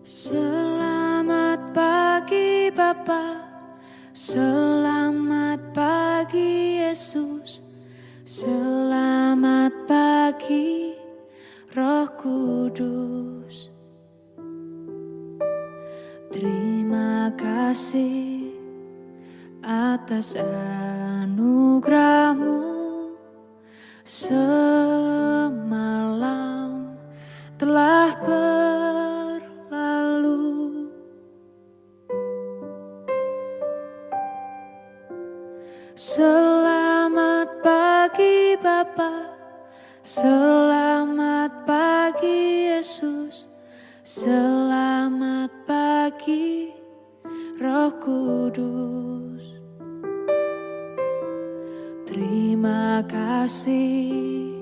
Selamat pagi Bapa, selamat pagi Yesus, selamat pagi Roh Kudus. Terima kasih atas anugerah-Mu semalam telah berlalu. Selamat pagi Bapa, selamat pagi Yesus, selamat pagi Roh Kudus. Terima kasih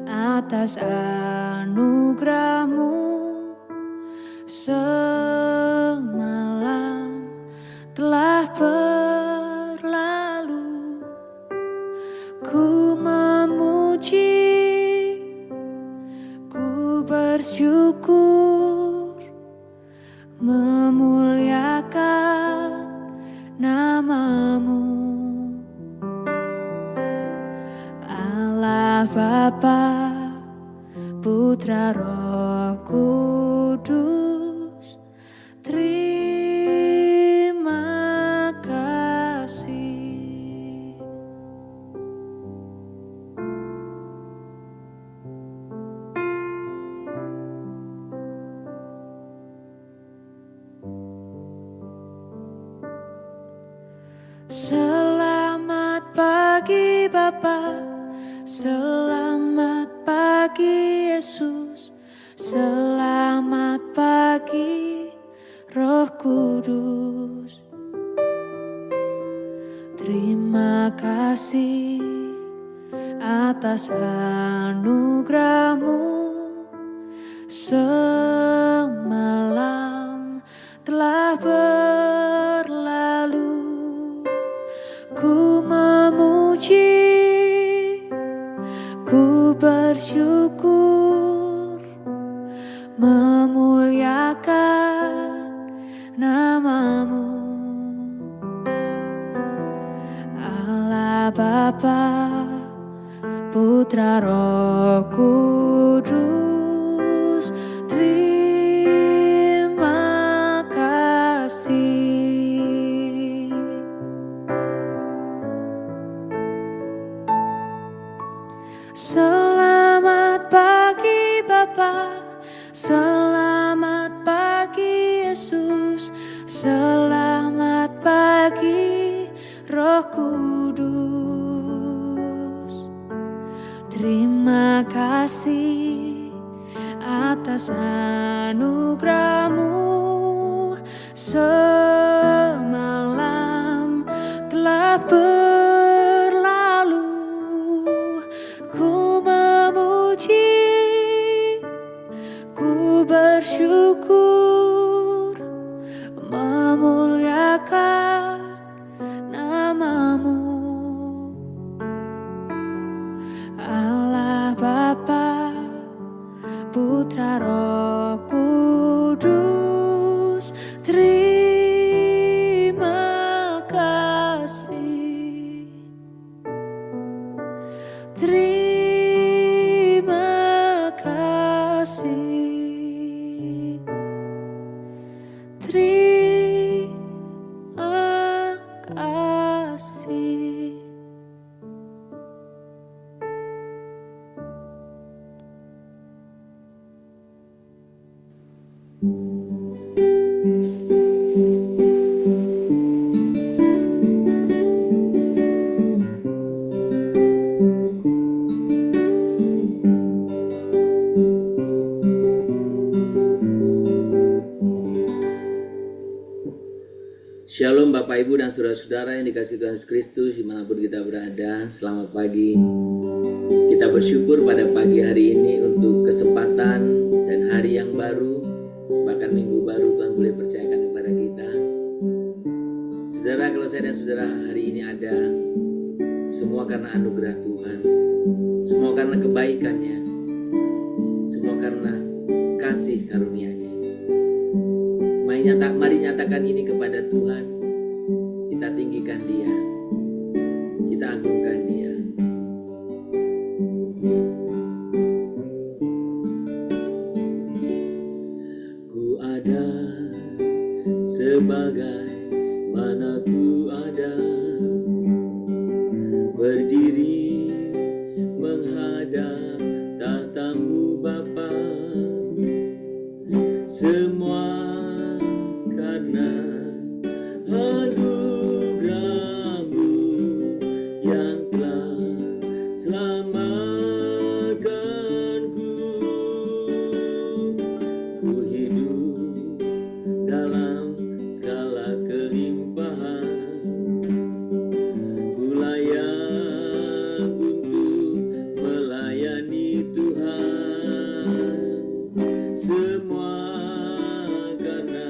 atas anugerah-Mu semalam telah berlalu. Ku memuji, ku bersyukur, memuliakan nama-Mu, Allah Bapa, Putra Roh Kudus. Terima kasih. Selamat pagi Bapa, selamat pagi Yesus, selamat pagi Roh Kudus. Terima kasih atas anugerah-Mu semalam telah berlalu. Ku memuji, ku bersyukur, memuliakan nama-Mu, Allah Bapa, Putra Roh Kudus. Terima kasih. Selamat pagi Bapa, selamat pagi Yesus, selamat pagi Roh Kudus. Terima kasih atas anugerah-Mu semalam telah berlalu. Ku memuji, ku bersyukur, memuliakan nama-Mu, Allah Bapa, Putra Roh Kudus. Terima kasih. Terima kasih. Terima kasih. Shalom Bapak Ibu dan Saudara-saudara yang dikasihi Tuhan Yesus Kristus dimanapun kita berada. Selamat pagi. Kita bersyukur pada pagi hari ini untuk kesempatan dan hari yang baru, bahkan minggu baru Tuhan boleh percayakan kepada kita. Saudara, kalau saya dan saudara hari ini ada, semua karena anugerah Tuhan, semua karena kebaikannya, semua karena kasih karunia-Nya. Mari nyatakan ini kepada Tuhan. Kita tinggikan Dia, kita agungkan Dia. Ku ada sebagai mana ku ada, berdiri menghadap tahta-Mu Bapa. Semua karena anugerah-Mu yang telah selamatkanku. Ku hidup dalam segala kelimpahan, ku layak untuk melayani Tuhan. Semua karena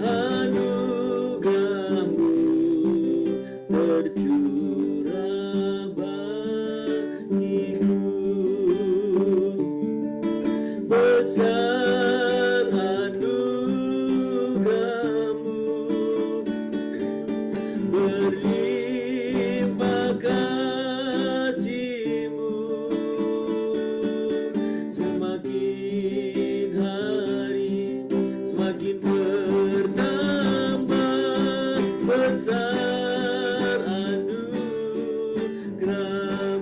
anugerah-Mu tercurah bagiku. Besar anugerah-Mu, berlimpah kasih-Mu. Semakin hari semakin bertambah besar anugerah,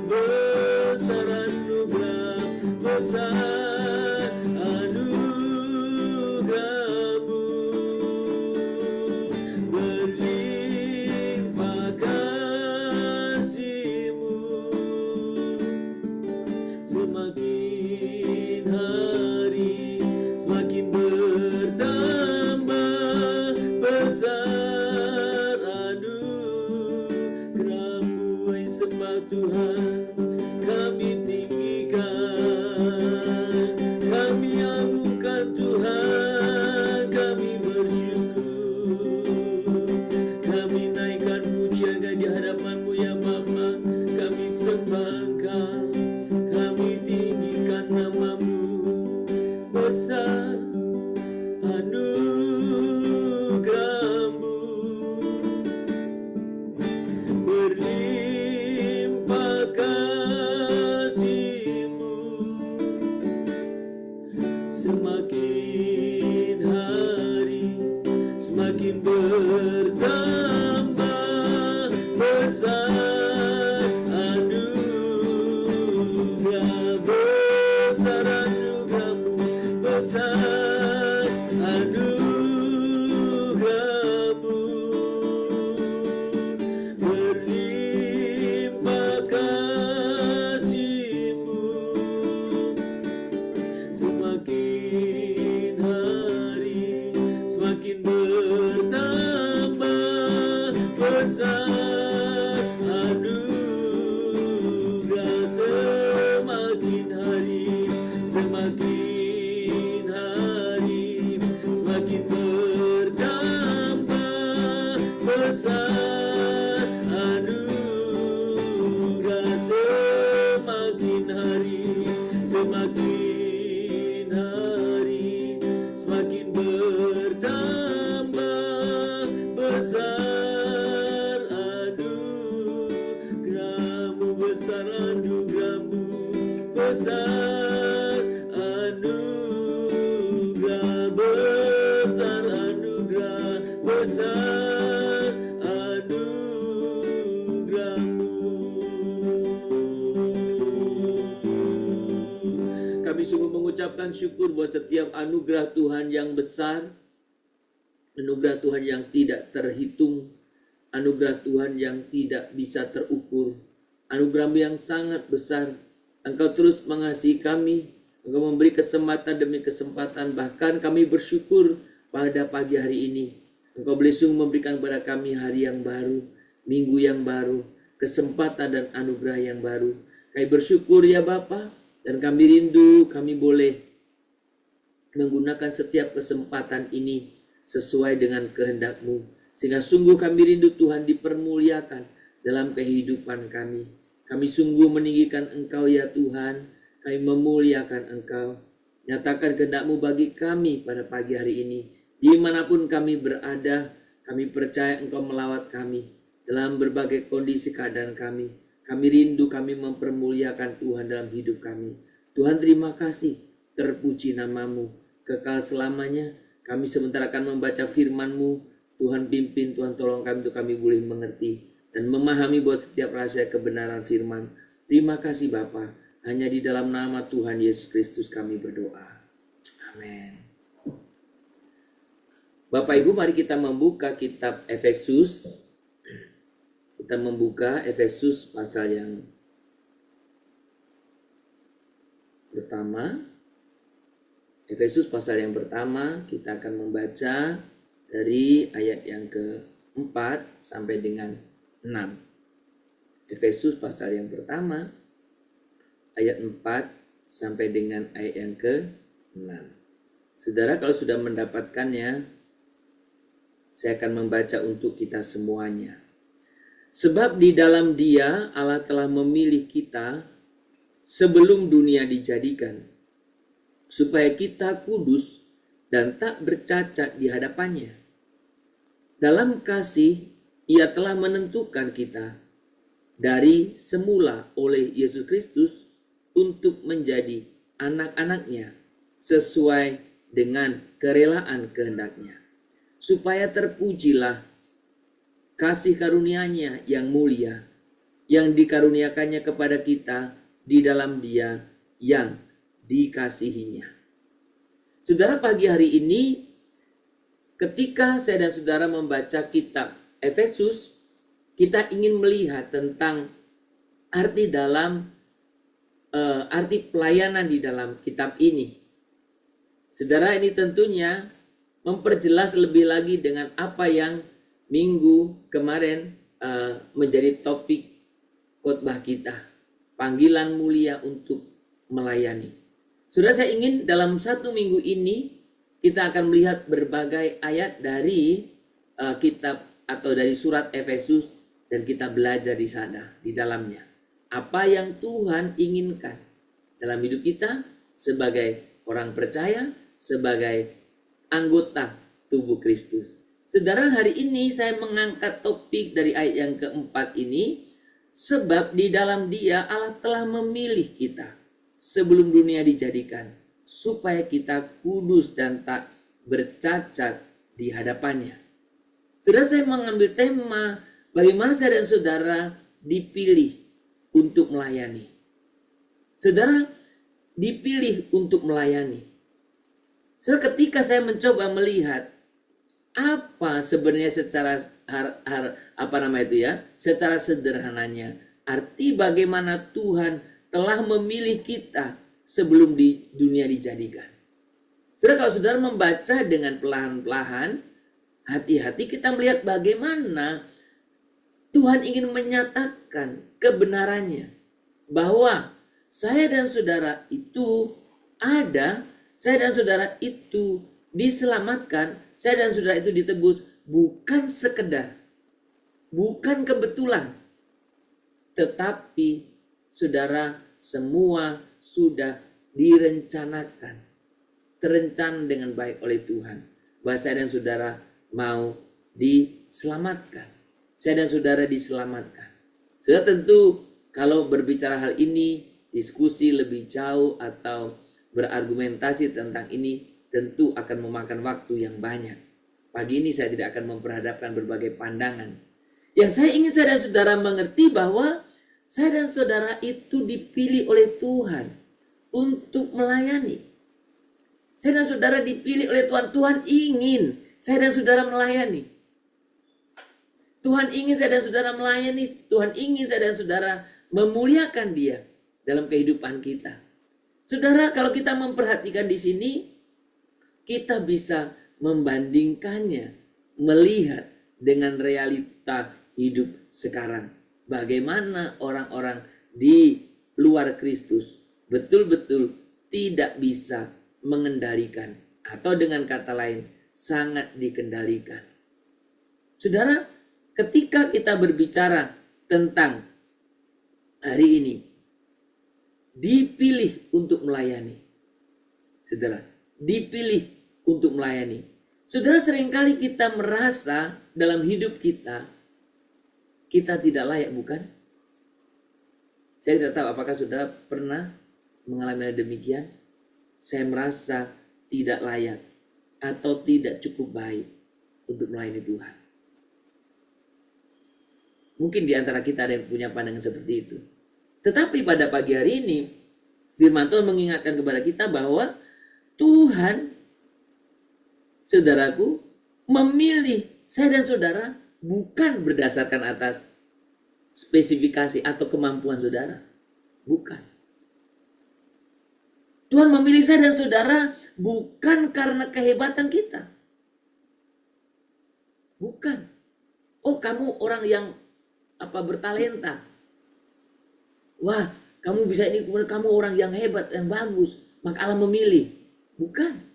besar anugerah, besar anugerah-Mu, berlimpah kasih-Mu. Semakin hari semakin bertambah besar anugerah-Mu. Hai sembah Tuhan, kami tinggikan, kami agungkan Tuhan, kami bersyukur, kami naikkan pujian di hadapan-Mu ya Bapa. Kami sembah Engkau, kami tinggikan nama-Mu. Besar anugerah-Mu, berlimpah kasih-Mu. Semakin hari semakin bertambah besar anugerah, besar anugerah-Mu, besar anugerah-Mu, berlimpah kasih-Mu. Semakin hari semakin bertambah besar anugerah. Semakin hari semakin hari semakin bertambah besar anugerah. Semakin hari semakin hari semakin bertambah besar anugerah-Mu, besar anugerah-Mu, besar anugerah, besar anugerah, besar anugerah-Mu. Kami sungguh mengucapkan syukur buat setiap anugerah Tuhan yang besar, anugerah Tuhan yang tidak terhitung, anugerah Tuhan yang tidak bisa terukur, anugerah-Mu yang sangat besar. Engkau terus mengasihi kami, Engkau memberi kesempatan demi kesempatan, bahkan kami bersyukur pada pagi hari ini. Engkau boleh sungguh memberikan kepada kami hari yang baru, minggu yang baru, kesempatan dan anugerah yang baru. Kami bersyukur ya Bapa, dan kami rindu kami boleh menggunakan setiap kesempatan ini sesuai dengan kehendak-Mu. Sehingga sungguh kami rindu Tuhan dipermuliakan dalam kehidupan kami. Kami sungguh meninggikan Engkau ya Tuhan, kami memuliakan Engkau. Nyatakan kehendak-Mu bagi kami pada pagi hari ini. Dimanapun kami berada, kami percaya Engkau melawat kami dalam berbagai kondisi keadaan kami. Kami rindu, kami mempermuliakan Tuhan dalam hidup kami. Tuhan, terima kasih, terpuji nama-Mu kekal selamanya. Kami sebentar akan membaca firman-Mu. Tuhan pimpin, Tuhan tolong kami untuk kami boleh mengerti dan memahami bahwa setiap rahasia kebenaran firman. Terima kasih Bapa. Hanya di dalam nama Tuhan Yesus Kristus kami berdoa. Amin. Bapak Ibu, mari kita membuka kitab Efesus. Kita membuka Efesus pasal yang pertama. Efesus pasal yang pertama, kita akan membaca dari ayat yang ke-4 sampai dengan 6. Efesus pasal yang pertama, ayat 4 sampai dengan ayat yang ke-6. Saudara, kalau sudah mendapatkannya, saya akan membaca untuk kita semuanya. Sebab di dalam Dia Allah telah memilih kita sebelum dunia dijadikan, supaya kita kudus dan tak bercacat di hadapannya. Dalam kasih Ia telah menentukan kita dari semula oleh Yesus Kristus untuk menjadi anak-anaknya sesuai dengan kerelaan kehendak-Nya, supaya terpujilah kasih karunia-Nya yang mulia yang dikaruniakannya kepada kita di dalam Dia yang dikasihinya. Saudara, pagi hari ini ketika saya dan saudara membaca kitab Efesus, kita ingin melihat tentang arti pelayanan di dalam kitab ini. Saudara, ini tentunya memperjelas lebih lagi dengan apa yang minggu kemarin menjadi topik khotbah kita, panggilan mulia untuk melayani. Saudara, saya ingin dalam satu minggu ini kita akan melihat berbagai ayat dari kitab atau dari surat Efesus, dan kita belajar di sana, di dalamnya, apa yang Tuhan inginkan dalam hidup kita sebagai orang percaya, sebagai anggota tubuh Kristus. Saudara, hari ini saya mengangkat topik dari ayat yang keempat ini, sebab di dalam Dia Allah telah memilih kita sebelum dunia dijadikan, supaya kita kudus dan tak bercacat di hadapannya. Saudara, saya mengambil tema bagaimana saya dan saudara dipilih untuk melayani. Saudara, dipilih untuk melayani. Saudara, ketika saya mencoba melihat apa sebenarnya secara secara sederhananya arti bagaimana Tuhan telah memilih kita sebelum di dunia dijadikan. Saudara, kalau saudara membaca dengan pelan-pelan, hati-hati kita melihat bagaimana Tuhan ingin menyatakan kebenarannya bahwa saya dan saudara itu ada, saya dan saudara itu diselamatkan, saya dan saudara itu ditebus bukan sekedar, bukan kebetulan, tetapi saudara semua sudah direncanakan, terencana dengan baik oleh Tuhan, bahwa saya dan saudara mau diselamatkan. Saya dan saudara diselamatkan. Saudara, tentu kalau berbicara hal ini, diskusi lebih jauh atau berargumentasi tentang ini tentu akan memakan waktu yang banyak. Pagi ini saya tidak akan memperhadapkan berbagai pandangan. Yang saya ingin saya dan saudara mengerti bahwa saya dan saudara itu dipilih oleh Tuhan untuk melayani. Saya dan saudara dipilih oleh Tuhan. Tuhan ingin saya dan saudara melayani. Tuhan ingin saya dan saudara melayani. Tuhan ingin saya dan saudara memuliakan Dia dalam kehidupan kita. Saudara, kalau kita memperhatikan di sini, kita bisa membandingkannya, melihat dengan realita hidup sekarang. Bagaimana orang-orang di luar Kristus betul-betul tidak bisa mengendalikan, atau dengan kata lain sangat dikendalikan. Saudara, ketika kita berbicara tentang hari ini dipilih untuk melayani, saudara, dipilih untuk melayani. Saudara, seringkali kita merasa dalam hidup kita tidak layak, bukan? Saya tidak tahu apakah saudara pernah mengalami hal demikian. Saya merasa tidak layak atau tidak cukup baik untuk melayani Tuhan. Mungkin di antara kita ada yang punya pandangan seperti itu. Tetapi pada pagi hari ini, firman Tuhan mengingatkan kepada kita bahwa Tuhan, saudaraku, memilih saya dan saudara bukan berdasarkan atas spesifikasi atau kemampuan saudara. Bukan. Tuhan memilih saya dan saudara bukan karena kehebatan kita. Bukan. Oh, kamu orang yang bertalenta. Wah, kamu bisa ini, kamu orang yang hebat, yang bagus, maka Allah memilih. Bukan.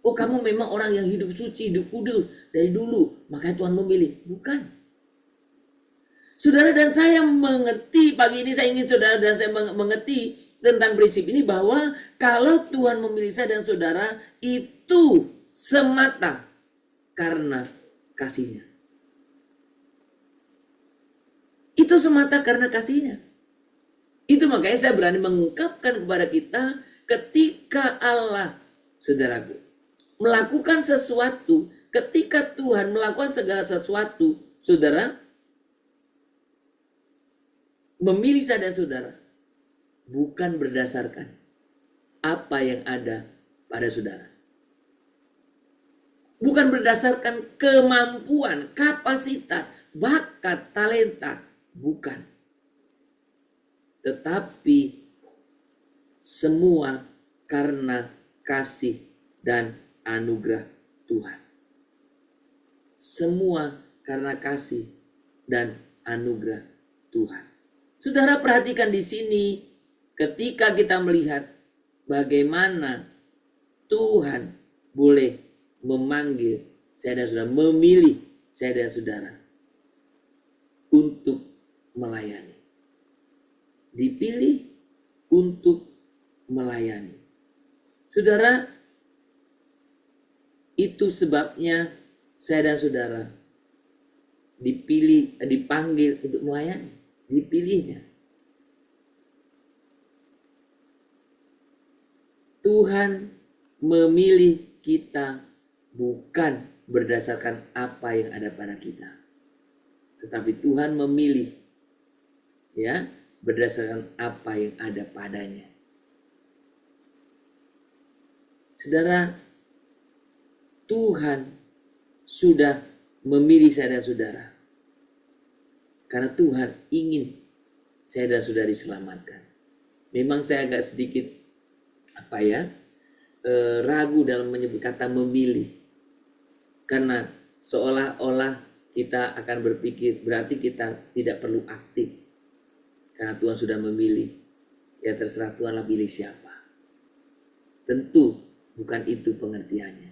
Oh, kamu memang orang yang hidup suci, hidup kudus dari dulu, maka Tuhan memilih. Bukan. Saudara dan saya mengerti, pagi ini saya ingin saudara dan saya mengerti tentang prinsip ini, bahwa kalau Tuhan memilih saya dan saudara, itu semata karena kasih-Nya. Itu semata karena kasih-Nya. Itu makanya saya berani mengungkapkan kepada kita, ketika Allah, saudaraku, melakukan sesuatu, ketika Tuhan melakukan segala sesuatu, saudara, memilih saya dan saudara, bukan berdasarkan apa yang ada pada saudara. Bukan berdasarkan kemampuan, kapasitas, bakat, talenta. Bukan. Tetapi semua karena kasih dan anugerah Tuhan. Semua karena kasih dan anugerah Tuhan. Saudara, perhatikan di sini, ketika kita melihat bagaimana Tuhan boleh memanggil saya dan saudara, memilih saya dan saudara untuk melayani. Dipilih untuk melayani. Saudara, itu sebabnya saya dan saudara dipanggil untuk melayani. Dipilihnya. Tuhan memilih kita bukan berdasarkan apa yang ada pada kita, tetapi Tuhan memilih berdasarkan apa yang ada padanya. Saudara, Tuhan sudah memilih saya dan saudara karena Tuhan ingin saya dan saudara diselamatkan. Memang saya agak sedikit ragu dalam menyebut kata memilih, karena seolah-olah kita akan berpikir berarti kita tidak perlu aktif karena Tuhan sudah memilih. Ya, terserah Tuhan lah pilih siapa. Tentu bukan itu pengertiannya.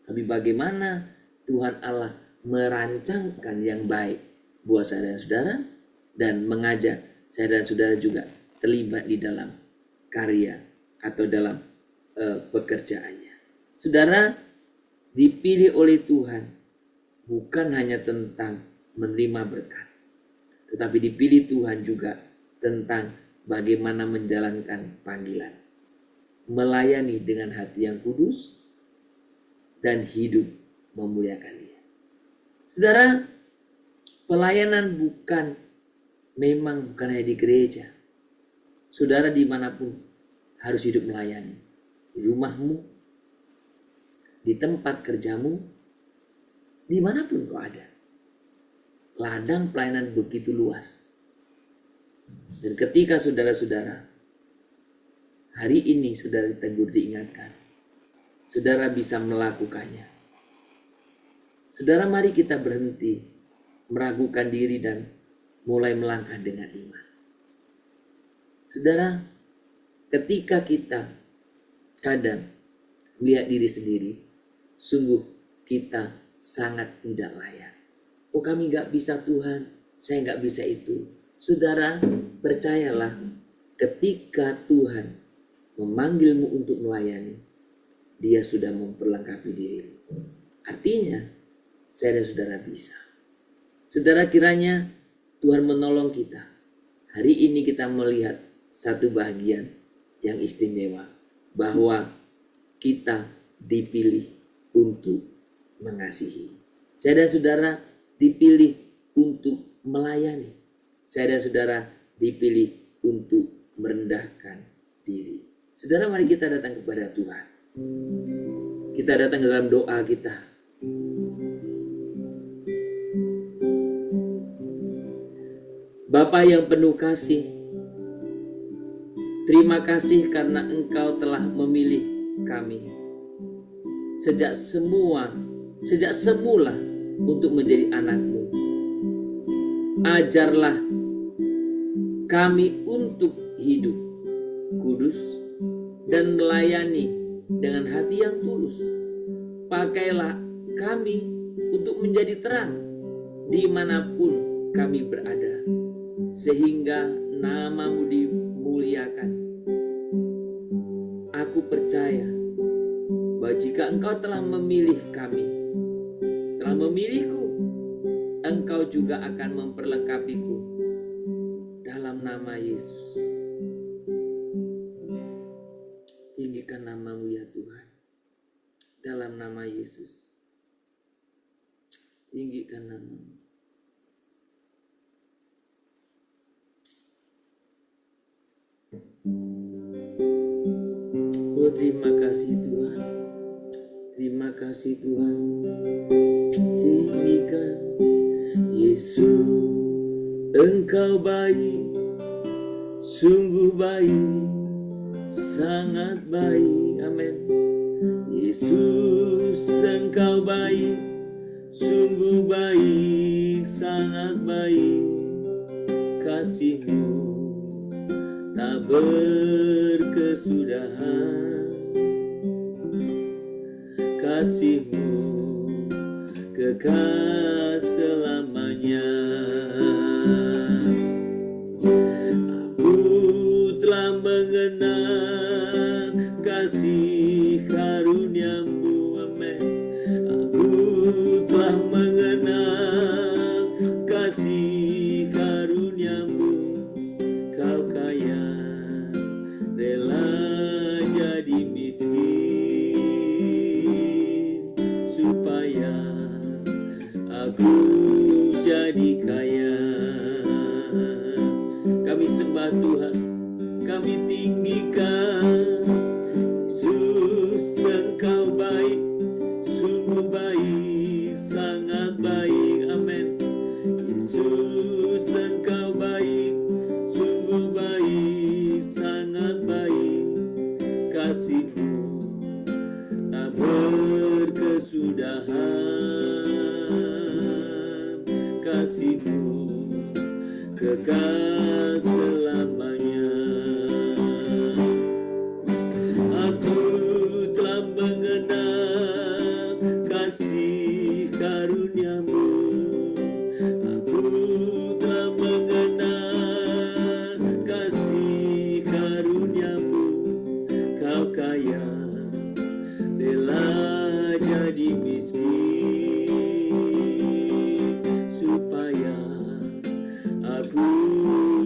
Tapi bagaimana Tuhan Allah merancangkan yang baik buat saya dan saudara, dan mengajak saya dan saudara juga terlibat di dalam karya atau dalam pekerjaannya. Saudara, dipilih oleh Tuhan bukan hanya tentang menerima berkat, tetapi dipilih Tuhan juga tentang bagaimana menjalankan panggilan, melayani dengan hati yang kudus dan hidup memuliakan Dia. Saudara, pelayanan memang bukan hanya di gereja. Saudara dimanapun harus hidup melayani. Di rumahmu, di tempat kerjamu, dimanapun kau ada. Ladang pelayanan begitu luas. Dan ketika saudara-saudara hari ini saudara ditegur, diingatkan, saudara bisa melakukannya. Saudara, mari kita berhenti meragukan diri dan mulai melangkah dengan iman. Saudara, ketika kita kadang melihat diri sendiri, sungguh kita sangat tidak layak. Oh, kami gak bisa Tuhan, saya gak bisa itu. Saudara, percayalah, ketika Tuhan memanggilmu untuk melayani, Dia sudah memperlengkapi dirimu. Artinya, saya dan saudara bisa. Saudara, kiranya Tuhan menolong kita. Hari ini kita melihat satu bagian yang istimewa, bahwa kita dipilih untuk mengasihi. Saya dan saudara dipilih untuk melayani. Saya dan saudara dipilih untuk merendahkan diri. Saudara, mari kita datang kepada Tuhan. Kita datang ke dalam doa kita. Bapa yang penuh kasih, terima kasih karena Engkau telah memilih kami sejak semula untuk menjadi anak-Mu. Ajarlah kami untuk hidup kudus dan melayani dengan hati yang tulus. Pakailah kami untuk menjadi terang dimanapun kami berada, sehingga nama-Mu dimuliakan. Aku percaya bahwa jika Engkau telah memilih kami, telah memilihku, Engkau juga akan memperlengkapiku dalam nama Yesus. Tinggikan nama-Mu ya Tuhan, dalam nama Yesus. Tinggikan nama-Mu. Oh, terima kasih Tuhan. Terima kasih Tuhan. Tinggikan Yesus, Engkau baik, sungguh baik, sangat baik. Amin. Yesus, Engkau baik, sungguh baik, sangat baik. Kasih-Mu tak berkesudahan, kasih-Mu kekal selamanya. Aku telah mengenal kasih karunia-Mu, amin. Aku telah mengenal kasih karunia-Mu. Kau kaya, rela jadi miskin, supaya aku jadi kaya. Kami sembah Tuhan, kami tinggikan Yesus, Engkau baik, sungguh baik, sangat baik. Amin. Yesus, Engkau baik, sungguh baik, sangat baik. Kasih-Mu tak berkesudahan, kasih-Mu kekal selamanya. Aku telah mengenal kasih karunia-Mu. Aku telah mengenal kasih karunia-Mu. Kau kaya, rela jadi miskin, supaya aku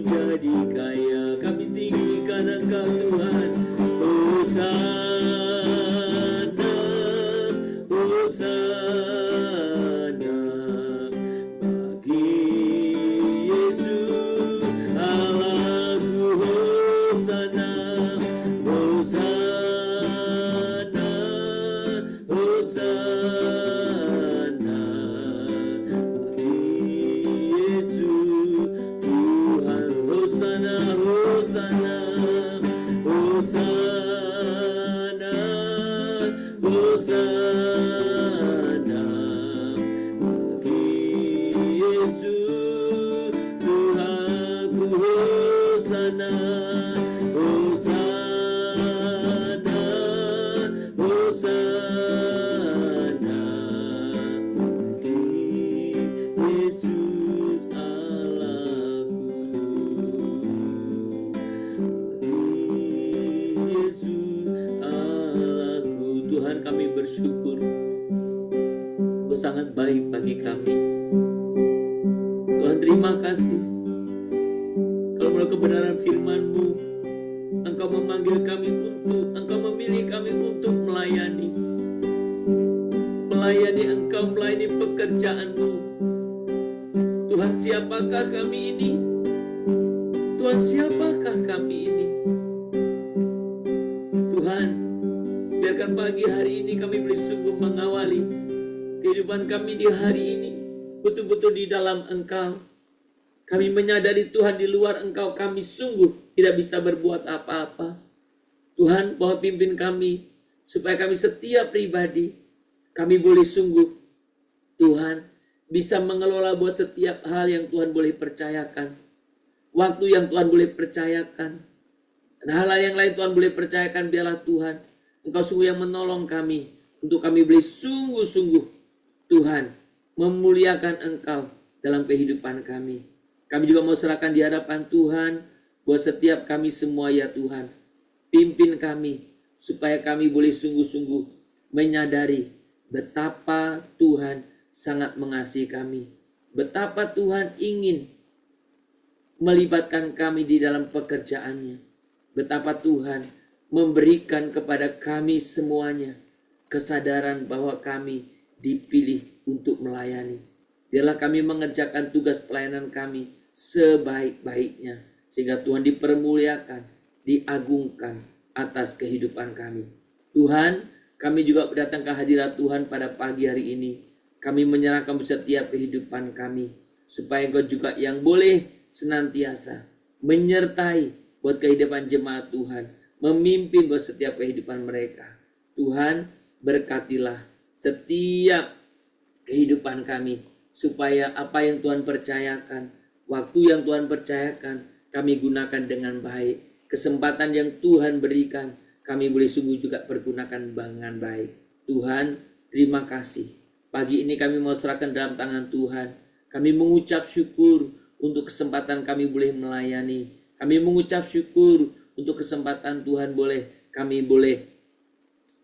jadi kaya. Kami tinggikan Engkau Tuhan. Hosana, Hosana bagi Yesus Allahku. Hosana, Hosana, Hosana bagi Yesus Tuhan. Hosana, Hosana, Hosana, Hosana bagi Yesus Tuhanku. Hosana, Hosana, Hosana bagi Yesus Allahku. Yesus Allahku. Tuhan, kami bersyukur sangat baik bagi kami. Tuhan, terima kasih. Kalau melalui kebenaran firman-Mu, Engkau memanggil kami Engkau memilih kami untuk melayani Engkau, melayani pekerjaan-Mu. Tuhan, siapakah kami ini? Tuhan, siapakah kami ini? Tuhan, biarkan pagi hari ini kami boleh sungguh mengawali kehidupan kami di hari ini betul-betul di dalam Engkau. Kami menyadari Tuhan, di luar Engkau kami sungguh tidak bisa berbuat apa-apa. Tuhan, bahwa pimpin kami supaya kami setiap pribadi kami boleh sungguh, Tuhan, bisa mengelola buat setiap hal yang Tuhan boleh percayakan, waktu yang Tuhan boleh percayakan, dan hal-hal yang lain Tuhan boleh percayakan. Biarlah Tuhan, Engkau sungguh yang menolong kami untuk kami boleh sungguh-sungguh, Tuhan, memuliakan Engkau dalam kehidupan kami. Kami juga mau serahkan di hadapan Tuhan buat setiap kami semua, ya Tuhan. Pimpin kami supaya kami boleh sungguh-sungguh menyadari betapa Tuhan sangat mengasihi kami. Betapa Tuhan ingin melibatkan kami di dalam pekerjaannya. Betapa Tuhan memberikan kepada kami semuanya kesadaran bahwa kami dipilih untuk melayani. Biarlah kami mengerjakan tugas pelayanan kami sebaik-baiknya, sehingga Tuhan dipermuliakan, diagungkan atas kehidupan kami. Tuhan, kami juga datang ke hadirat Tuhan pada pagi hari ini. Kami menyerahkan setiap kehidupan kami, supaya Engkau juga yang boleh senantiasa menyertai buat kehidupan jemaat Tuhan, memimpin buat setiap kehidupan mereka. Tuhan, berkatilah setiap kehidupan kami, supaya apa yang Tuhan percayakan, waktu yang Tuhan percayakan, kami gunakan dengan baik. Kesempatan yang Tuhan berikan, kami boleh sungguh juga pergunakan dengan baik. Tuhan, terima kasih. Pagi ini kami mau serahkan dalam tangan Tuhan. Kami mengucap syukur untuk kesempatan kami boleh melayani. Kami mengucap syukur untuk kesempatan Tuhan kami boleh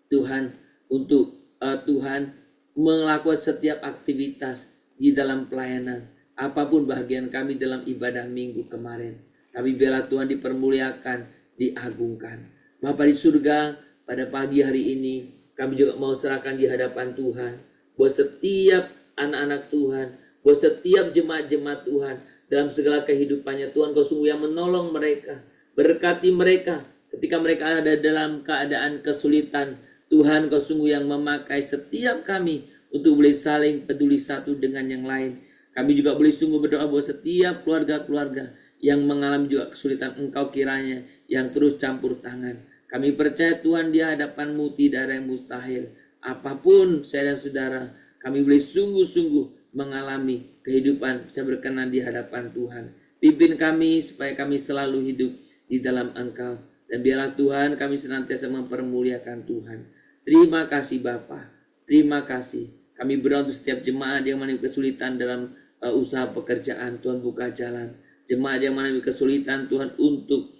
Tuhan, untuk Tuhan melakukan setiap aktivitas di dalam pelayanan. Apapun bagian kami dalam ibadah minggu kemarin, kami biarlah Tuhan dipermuliakan, diagungkan. Bapa di surga, pada pagi hari ini kami juga mau serahkan di hadapan Tuhan buat setiap anak-anak Tuhan, buat setiap jemaat-jemaat Tuhan dalam segala kehidupannya. Tuhan, Kau sungguh yang menolong mereka, berkati mereka ketika mereka ada dalam keadaan kesulitan. Tuhan, Kau sungguh yang memakai setiap kami untuk boleh saling peduli satu dengan yang lain. Kami juga boleh sungguh berdoa buat setiap keluarga-keluarga yang mengalami juga kesulitan. Engkau kiranya yang terus campur tangan. Kami percaya Tuhan, di hadapan-Mu tidak ada yang mustahil. Apapun saya dan saudara, kami boleh sungguh-sungguh mengalami kehidupan bisa berkenan di hadapan Tuhan. Pimpin kami supaya kami selalu hidup di dalam Engkau. Dan biarlah Tuhan, kami senantiasa mempermuliakan Tuhan. Terima kasih Bapa, terima kasih. Kami berdoa untuk setiap jemaat yang mengalami kesulitan dalam usaha pekerjaan. Tuhan, buka jalan. Jemaat yang mengalami kesulitan, Tuhan, untuk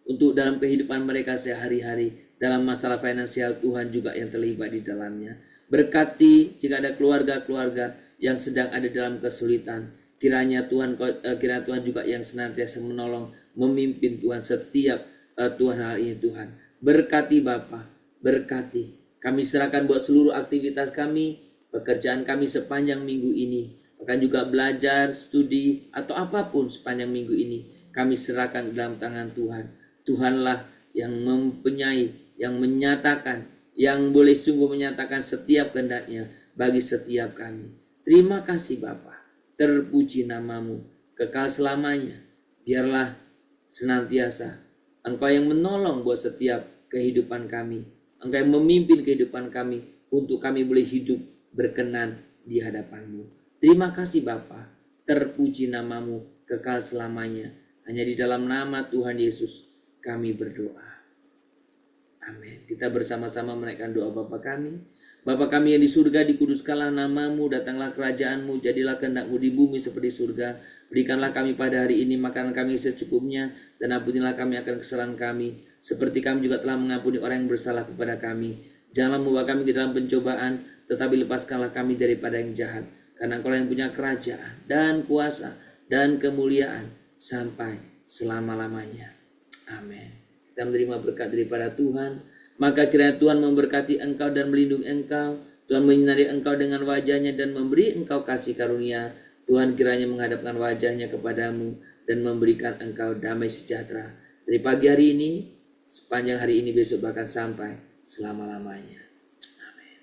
untuk dalam kehidupan mereka sehari-hari, dalam masalah finansial, Tuhan juga yang terlibat di dalamnya. Berkati jika ada keluarga-keluarga yang sedang ada dalam kesulitan. Kiranya Tuhan juga yang senantiasa menolong, memimpin Tuhan setiap Tuhan hal ini Tuhan. Berkati Bapa, berkati. Kami serahkan buat seluruh aktivitas kami, pekerjaan kami sepanjang minggu ini. Bahkan juga belajar, studi, atau apapun sepanjang minggu ini. Kami serahkan dalam tangan Tuhan. Tuhanlah yang mempunyai, yang menyatakan, yang boleh sungguh menyatakan setiap kehendak-Nya bagi setiap kami. Terima kasih Bapa. Terpuji nama-Mu kekal selamanya. Biarlah senantiasa Engkau yang menolong buat setiap kehidupan kami. Engkau yang memimpin kehidupan kami untuk kami boleh hidup berkenan di hadapan-Mu. Terima kasih Bapa. Terpuji nama-Mu kekal selamanya. Hanya di dalam nama Tuhan Yesus kami berdoa. Amin. Kita bersama-sama menaikkan doa Bapa kami. Bapa kami yang di surga, dikuduskanlah nama-Mu, datanglah kerajaan-Mu, jadilah kehendak-Mu di bumi seperti surga. Berikanlah kami pada hari ini makanan kami secukupnya, dan ampunilah kami akan kesalahan kami, seperti kami juga telah mengampuni orang yang bersalah kepada kami. Janganlah membawa kami ke dalam pencobaan, tetapi lepaskanlah kami daripada yang jahat. Karena Engkau yang punya kerajaan dan kuasa dan kemuliaan sampai selama-lamanya. Amin. Kita menerima berkat daripada Tuhan. Maka kiranya Tuhan memberkati engkau dan melindungi engkau. Tuhan menyinari engkau dengan wajahnya dan memberi engkau kasih karunia. Tuhan kiranya menghadapkan wajahnya kepadamu dan memberikan engkau damai sejahtera. Dari pagi hari ini, sepanjang hari ini, besok bahkan sampai selama-lamanya. Amin.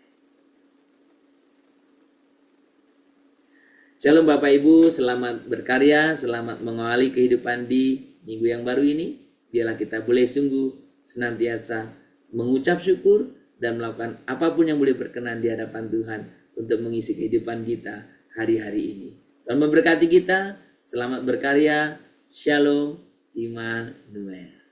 Shalom Bapak Ibu, selamat berkarya, selamat mengawali kehidupan di minggu yang baru ini. Biarlah kita boleh sungguh senantiasa mengucap syukur dan melakukan apapun yang boleh berkenan di hadapan Tuhan untuk mengisi kehidupan kita hari-hari ini. Tuhan memberkati kita, selamat berkarya, Shalom, Immanuel.